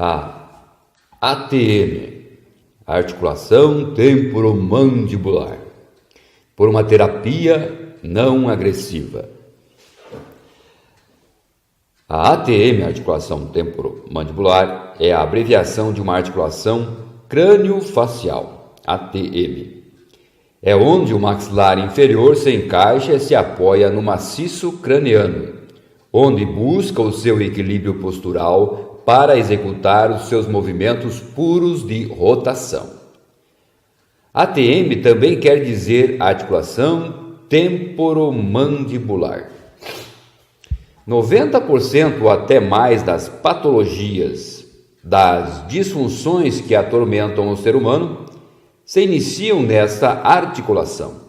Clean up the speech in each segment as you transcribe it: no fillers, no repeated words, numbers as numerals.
A ATM, articulação temporomandibular, por uma terapia não agressiva. A ATM, articulação temporomandibular, é a abreviação de uma articulação crânio-facial, ATM. É onde o maxilar inferior se encaixa e se apoia no maciço craniano, onde busca o seu equilíbrio postural para executar os seus movimentos puros de rotação. ATM também quer dizer articulação temporomandibular. 90% ou até mais das patologias, das disfunções que atormentam o ser humano, se iniciam nesta articulação.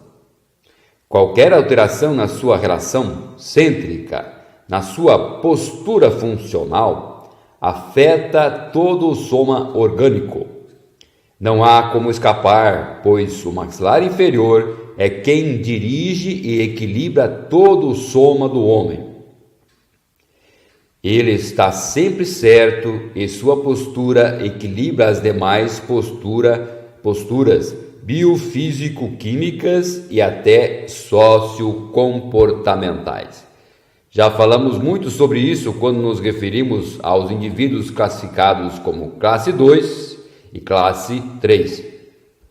Qualquer alteração na sua relação cêntrica, na sua postura funcional, afeta todo o soma orgânico. Não há como escapar, pois o maxilar inferior é quem dirige e equilibra todo o soma do homem. Ele está sempre certo e sua postura equilibra as demais posturas biofísico-químicas e até sociocomportamentais. Já falamos muito sobre isso quando nos referimos aos indivíduos classificados como classe 2 e classe 3.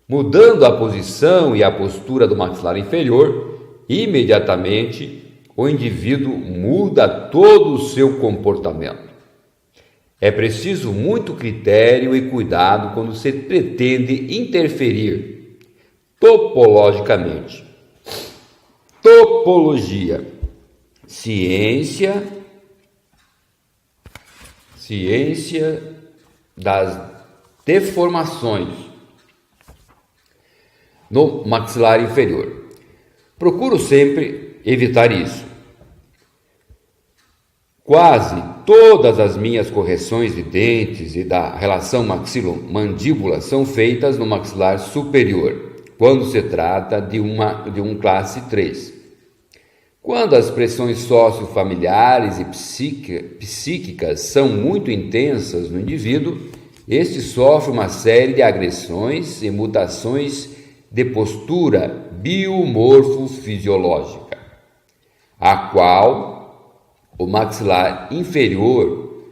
Mudando a posição e a postura do maxilar inferior, imediatamente o indivíduo muda todo o seu comportamento. É preciso muito critério e cuidado quando se pretende interferir topologicamente. Topologia, ciência das deformações no maxilar inferior. Procuro sempre evitar isso. Quase todas as minhas correções de dentes e da relação maxilo-mandíbula são feitas no maxilar superior, quando se trata de um classe 3. Quando as pressões sociofamiliares e psíquicas são muito intensas no indivíduo, este sofre uma série de agressões e mutações de postura biomorfofisiológica, a qual o maxilar inferior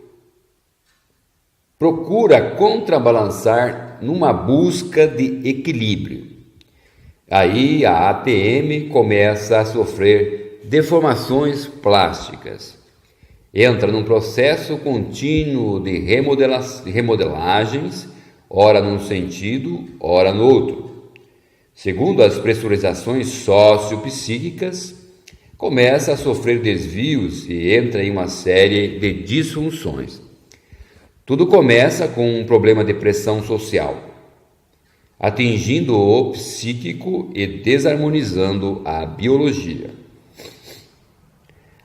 procura contrabalançar numa busca de equilíbrio. Aí a ATM começa a sofrer deformações plásticas. Entra num processo contínuo de remodelagens, ora num sentido, ora no outro. Segundo as pressurizações sociopsíquicas, começa a sofrer desvios e entra em uma série de disfunções. Tudo começa com um problema de pressão social, atingindo o psíquico e desarmonizando a biologia.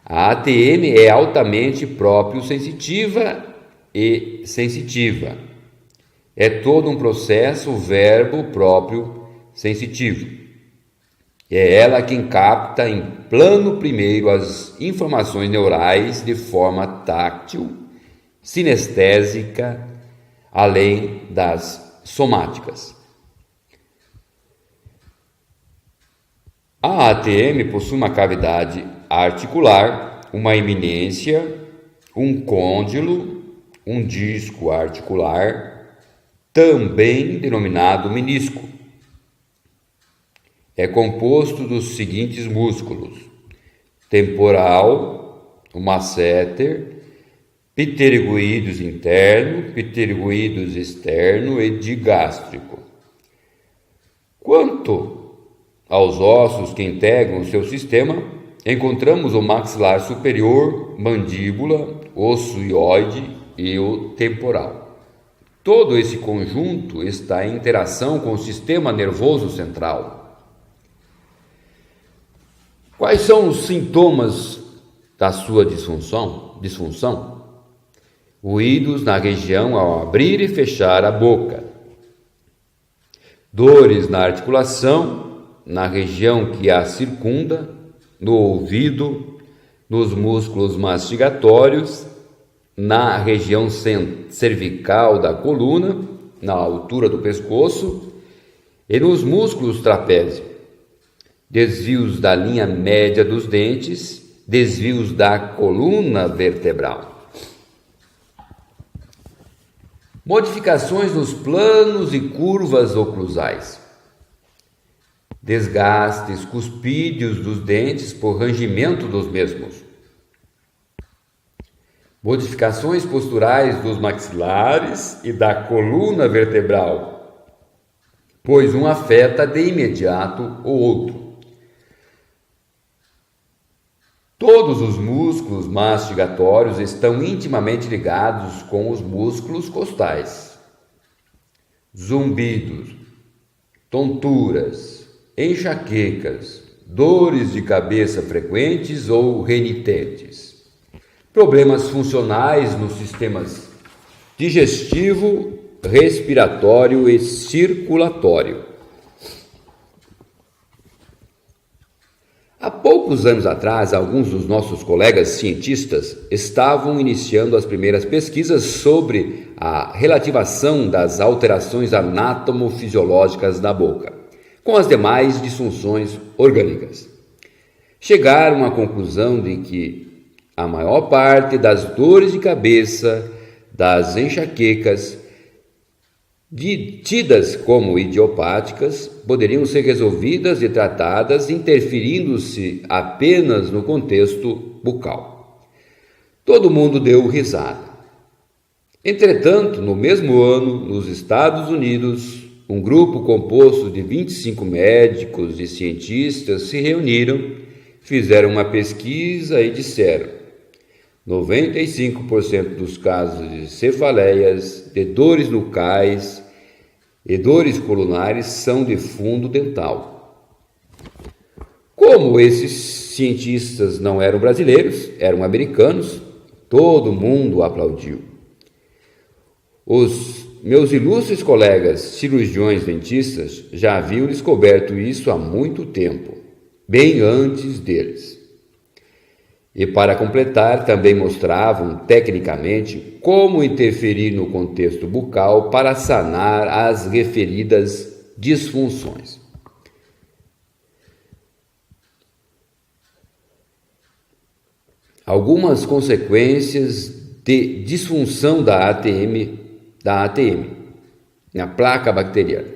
A ATM é altamente próprio-sensitiva e sensitiva. É todo um processo verbo próprio sensitivo. É ela quem capta em plano primeiro as informações neurais de forma táctil, sinestésica, além das somáticas. A ATM possui uma cavidade articular, uma eminência, um côndilo, um disco articular, também denominado menisco. É composto dos seguintes músculos: temporal, o masséter, pterygoídeos interno, pterygoídeos externo e digástrico. Quanto aos ossos que integram o seu sistema, encontramos o maxilar superior, mandíbula, osso hioide e o temporal. Todo esse conjunto está em interação com o sistema nervoso central. Quais são os sintomas da sua disfunção? Ruídos na região ao abrir e fechar a boca. Dores na articulação, na região que a circunda, no ouvido, nos músculos mastigatórios, na região cervical da coluna, na altura do pescoço e nos músculos trapézio, desvios da linha média dos dentes, desvios da coluna vertebral. Modificações nos planos e curvas oclusais. Desgastes cuspídeos dos dentes por rangimento dos mesmos. Modificações posturais dos maxilares e da coluna vertebral, pois um afeta de imediato o outro. Todos os músculos mastigatórios estão intimamente ligados com os músculos costais. Zumbidos, tonturas, enxaquecas, dores de cabeça frequentes ou renitentes, problemas funcionais nos sistemas digestivo, respiratório e circulatório. Há poucos anos atrás, alguns dos nossos colegas cientistas estavam iniciando as primeiras pesquisas sobre a relativação das alterações anatomofisiológicas da boca com as demais disfunções orgânicas. Chegaram à conclusão de que a maior parte das dores de cabeça, das enxaquecas, tidas como idiopáticas, poderiam ser resolvidas e tratadas interferindo-se apenas no contexto bucal. Todo mundo deu risada. Entretanto, no mesmo ano, nos Estados Unidos, um grupo composto de 25 médicos e cientistas se reuniram, fizeram uma pesquisa e disseram: 95% dos casos de cefaleias, de dores nucais e dores colunares são de fundo dental. Como esses cientistas não eram brasileiros, eram americanos, todo mundo aplaudiu. Os meus ilustres colegas cirurgiões dentistas já haviam descoberto isso há muito tempo, bem antes deles. E para completar, também mostravam tecnicamente como interferir no contexto bucal para sanar as referidas disfunções. Algumas consequências de disfunção da ATM, na placa bacteriana.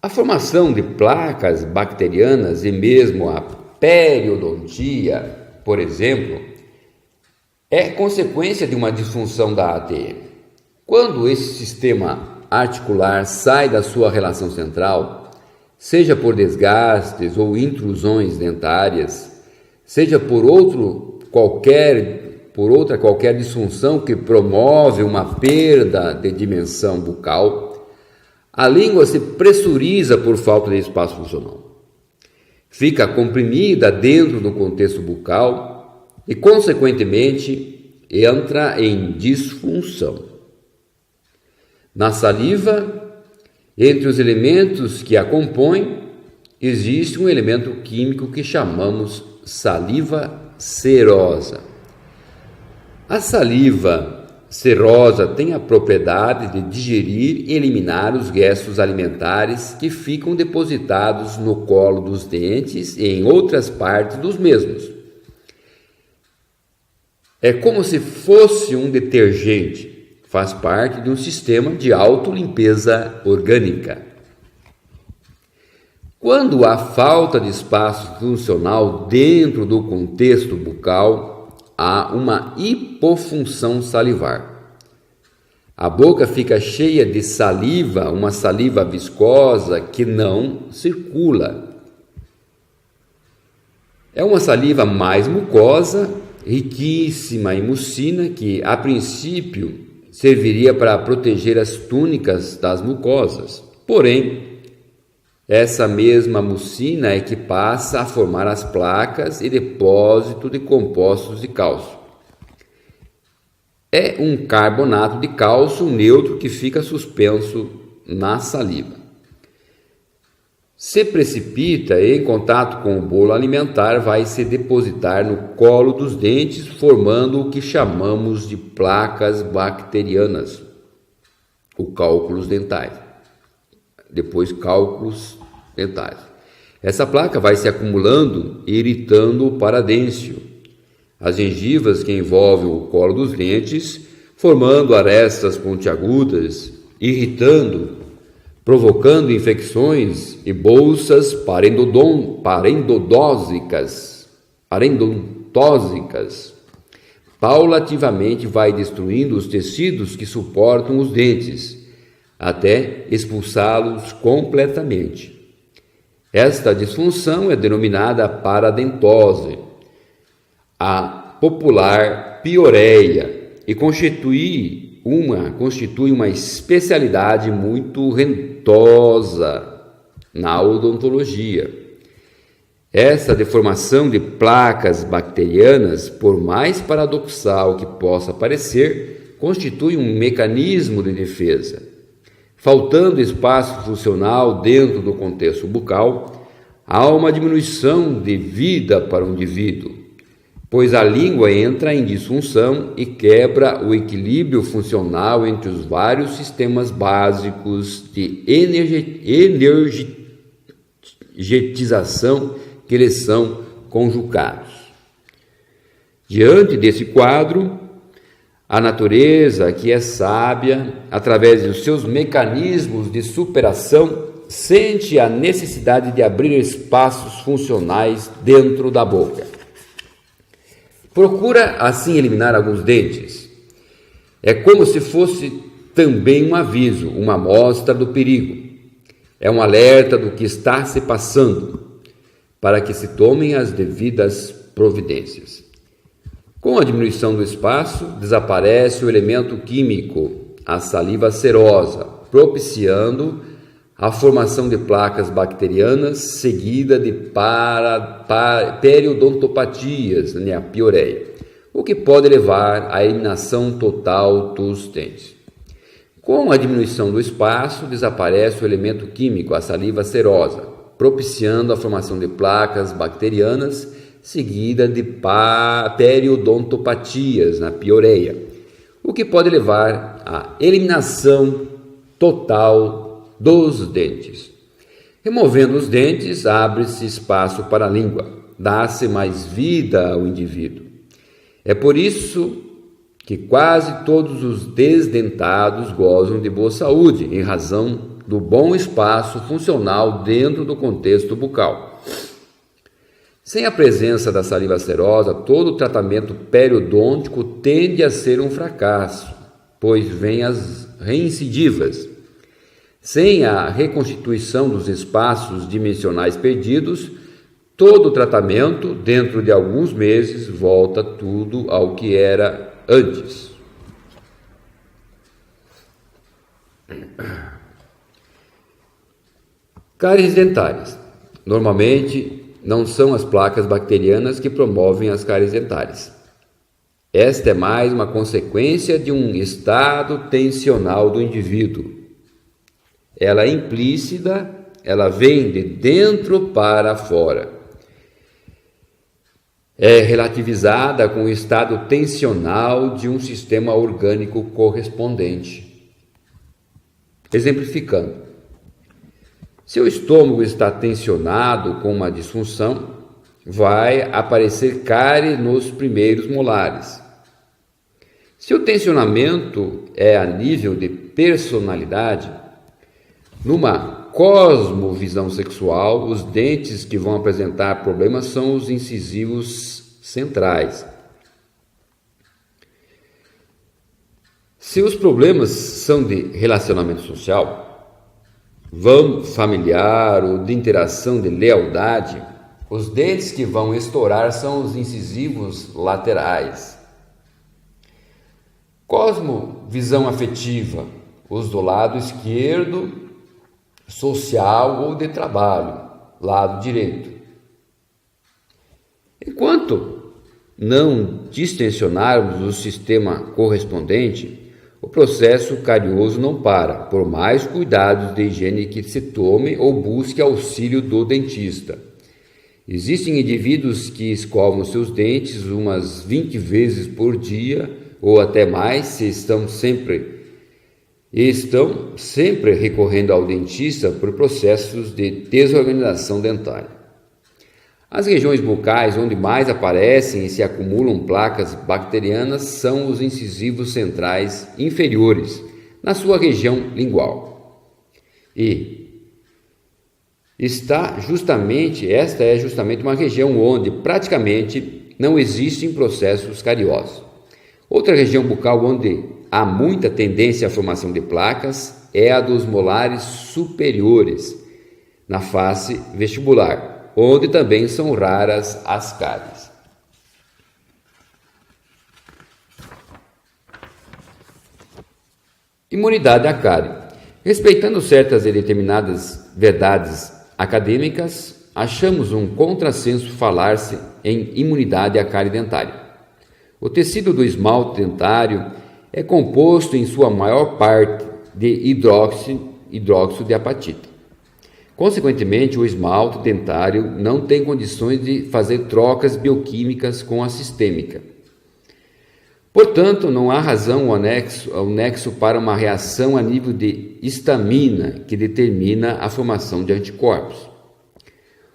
A formação de placas bacterianas e mesmo a periodontia, por exemplo, é consequência de uma disfunção da ATM. Quando esse sistema articular sai da sua relação central, seja por desgastes ou intrusões dentárias, seja por outra qualquer disfunção que promove uma perda de dimensão bucal, a língua se pressuriza por falta de espaço funcional. Fica comprimida dentro do contexto bucal e, consequentemente, entra em disfunção. Na saliva, entre os elementos que a compõem, existe um elemento químico que chamamos saliva serosa. A saliva serosa tem a propriedade de digerir e eliminar os restos alimentares que ficam depositados no colo dos dentes e em outras partes dos mesmos. É como se fosse um detergente, faz parte de um sistema de autolimpeza orgânica. Quando há falta de espaço funcional dentro do contexto bucal, há uma hipofunção salivar. A boca fica cheia de saliva, uma saliva viscosa que não circula. É uma saliva mais mucosa, riquíssima em mucina, que a princípio serviria para proteger as túnicas das mucosas. Porém, essa mesma mucina é que passa a formar as placas e depósito de compostos de cálcio. É um carbonato de cálcio neutro que fica suspenso na saliva. se precipita e, em contato com o bolo alimentar, vai se depositar no colo dos dentes, formando o que chamamos de placas bacterianas, ou cálculos dentais. Depois, cálculos dentais. Essa placa vai se acumulando e irritando o paradêncio, as gengivas que envolvem o colo dos dentes, formando arestas pontiagudas, irritando, provocando infecções e bolsas parentodontosicas. Paulativamente vai destruindo os tecidos que suportam os dentes, até expulsá-los completamente. Esta disfunção é denominada paradentose, a popular pioreia, e constitui uma especialidade muito rentosa na odontologia. Essa deformação de placas bacterianas, por mais paradoxal que possa parecer, constitui um mecanismo de defesa. Faltando espaço funcional dentro do contexto bucal, há uma diminuição de vida para o indivíduo, pois a língua entra em disfunção e quebra o equilíbrio funcional entre os vários sistemas básicos de energetização que lhes são conjugados. Diante desse quadro, a natureza, que é sábia, através dos seus mecanismos de superação, sente a necessidade de abrir espaços funcionais dentro da boca. Procura assim eliminar alguns dentes. É como se fosse também um aviso, uma amostra do perigo. É um alerta do que está se passando, para que se tomem as devidas providências. Com a diminuição do espaço, desaparece o elemento químico, a saliva serosa, propiciando a formação de placas bacterianas, seguida de periodontopatias, a pioreia, o que pode levar à eliminação total dos dentes. Com a diminuição do espaço, desaparece o elemento químico, a saliva serosa, propiciando a formação de placas bacterianas, seguida de periodontopatias, na pioreia, o que pode levar à eliminação total dos dentes. Removendo os dentes, abre-se espaço para a língua, dá-se mais vida ao indivíduo. É por isso que quase todos os desdentados gozam de boa saúde, em razão do bom espaço funcional dentro do contexto bucal. Sem a presença da saliva serosa, todo o tratamento periodôntico tende a ser um fracasso, pois vêm as reincidivas. Sem a reconstituição dos espaços dimensionais perdidos, todo o tratamento, dentro de alguns meses, volta tudo ao que era antes. Cáries dentárias. Normalmente, não são as placas bacterianas que promovem as cáries dentárias. Esta é mais uma consequência de um estado tensional do indivíduo. Ela é implícita, ela vem de dentro para fora. É relativizada com o estado tensional de um sistema orgânico correspondente. Exemplificando, se o estômago está tensionado com uma disfunção, vai aparecer cárie nos primeiros molares. Se o tensionamento é a nível de personalidade, numa cosmovisão sexual, os dentes que vão apresentar problemas são os incisivos centrais. Se os problemas são de relacionamento social, familiar ou de interação de lealdade, os dentes que vão estourar são os incisivos laterais. Cosmovisão afetiva, os do lado esquerdo, social ou de trabalho, lado direito. Enquanto não distensionarmos o sistema correspondente, o processo carioso não para, por mais cuidados de higiene que se tome ou busque auxílio do dentista. Existem indivíduos que escovam seus dentes umas 20 vezes por dia ou até mais, estão sempre recorrendo ao dentista por processos de desorganização dentária. As regiões bucais onde mais aparecem e se acumulam placas bacterianas são os incisivos centrais inferiores, na sua região lingual. Esta é justamente uma região onde praticamente não existem processos cariosos. Outra região bucal onde há muita tendência à formação de placas é a dos molares superiores, na face vestibular, onde também são raras as cáries. Imunidade à cárie. Respeitando certas e determinadas verdades acadêmicas, achamos um contrassenso falar-se em imunidade à cárie dentária. O tecido do esmalte dentário é composto em sua maior parte de hidróxido de apatita. Consequentemente, o esmalte dentário não tem condições de fazer trocas bioquímicas com a sistêmica. Portanto, não há razão ou nexo para uma reação a nível de histamina que determina a formação de anticorpos.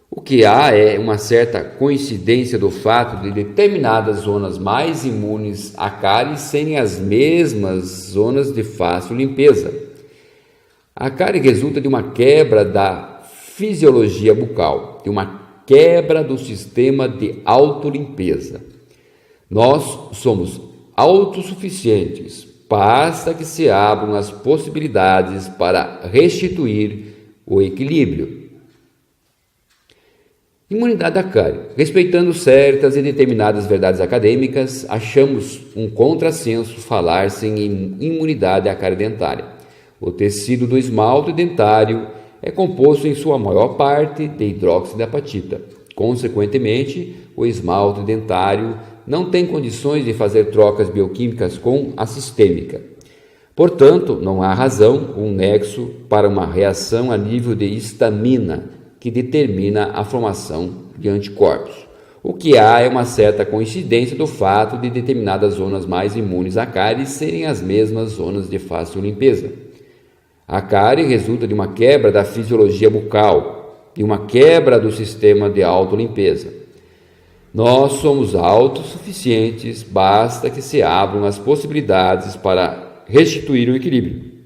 O que há é uma certa coincidência do fato de determinadas zonas mais imunes à cárie serem as mesmas zonas de fácil limpeza. A cárie resulta de uma quebra da fisiologia bucal, de uma quebra do sistema de autolimpeza. Nós somos autossuficientes, basta que se abram as possibilidades para restituir o equilíbrio. Imunidade à cárie. Respeitando certas e determinadas verdades acadêmicas, achamos um contrassenso falar-se em imunidade à cárie dentária. O tecido do esmalte dentário é composto em sua maior parte de hidróxido de apatita. Consequentemente, o esmalte dentário não tem condições de fazer trocas bioquímicas com a sistêmica. Portanto, não há razão ou nexo para uma reação a nível de histamina que determina a formação de anticorpos. O que há é uma certa coincidência do fato de determinadas zonas mais imunes à cárie serem as mesmas zonas de fácil limpeza. A cárie resulta de uma quebra da fisiologia bucal, de uma quebra do sistema de autolimpeza. Nós somos autossuficientes, basta que se abram as possibilidades para restituir o equilíbrio.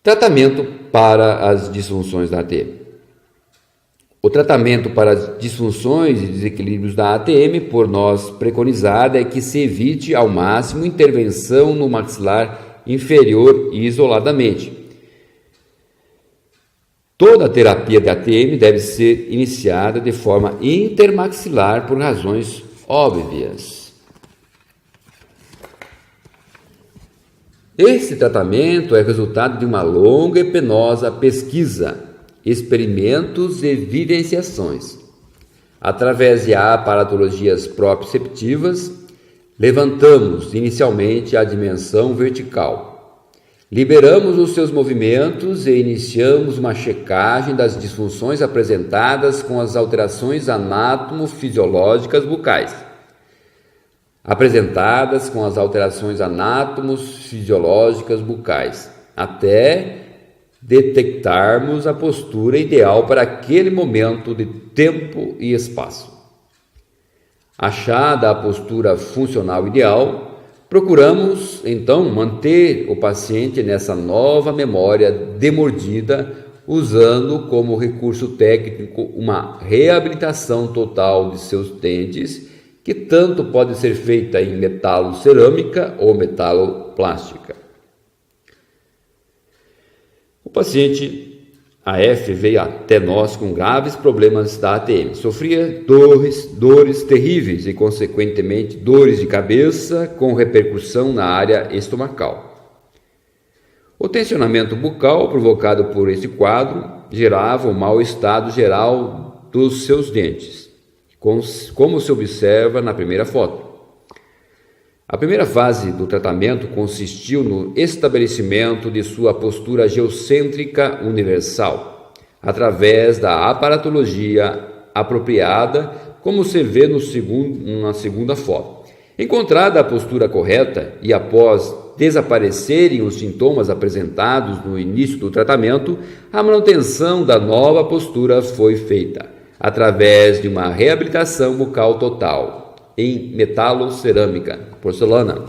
Tratamento para as disfunções da ATM. O tratamento para as disfunções e desequilíbrios da ATM, por nós preconizado, é que se evite ao máximo intervenção no maxilar inferior isoladamente. Toda a terapia de ATM deve ser iniciada de forma intermaxilar por razões óbvias. Esse tratamento é resultado de uma longa e penosa pesquisa, experimentos e vivenciações. Através de aparatologias proprioceptivas, levantamos inicialmente a dimensão vertical. Liberamos os seus movimentos e iniciamos uma checagem das disfunções apresentadas com as alterações anatomofisiológicas bucais. Até detectarmos a postura ideal para aquele momento de tempo e espaço. Achada a postura funcional ideal, procuramos então manter o paciente nessa nova memória demordida, usando como recurso técnico uma reabilitação total de seus dentes, que tanto pode ser feita em metalocerâmica ou metaloplástica. O paciente AF veio até nós com graves problemas da ATM. Sofria dores terríveis e, consequentemente, dores de cabeça com repercussão na área estomacal. O tensionamento bucal provocado por esse quadro gerava um mau estado geral dos seus dentes, como se observa na primeira foto. A primeira fase do tratamento consistiu no estabelecimento de sua postura geocêntrica universal, através da aparatologia apropriada, como se vê na segunda foto. Encontrada a postura correta e após desaparecerem os sintomas apresentados no início do tratamento, a manutenção da nova postura foi feita, através de uma reabilitação bucal total em metalocerâmica, porcelana.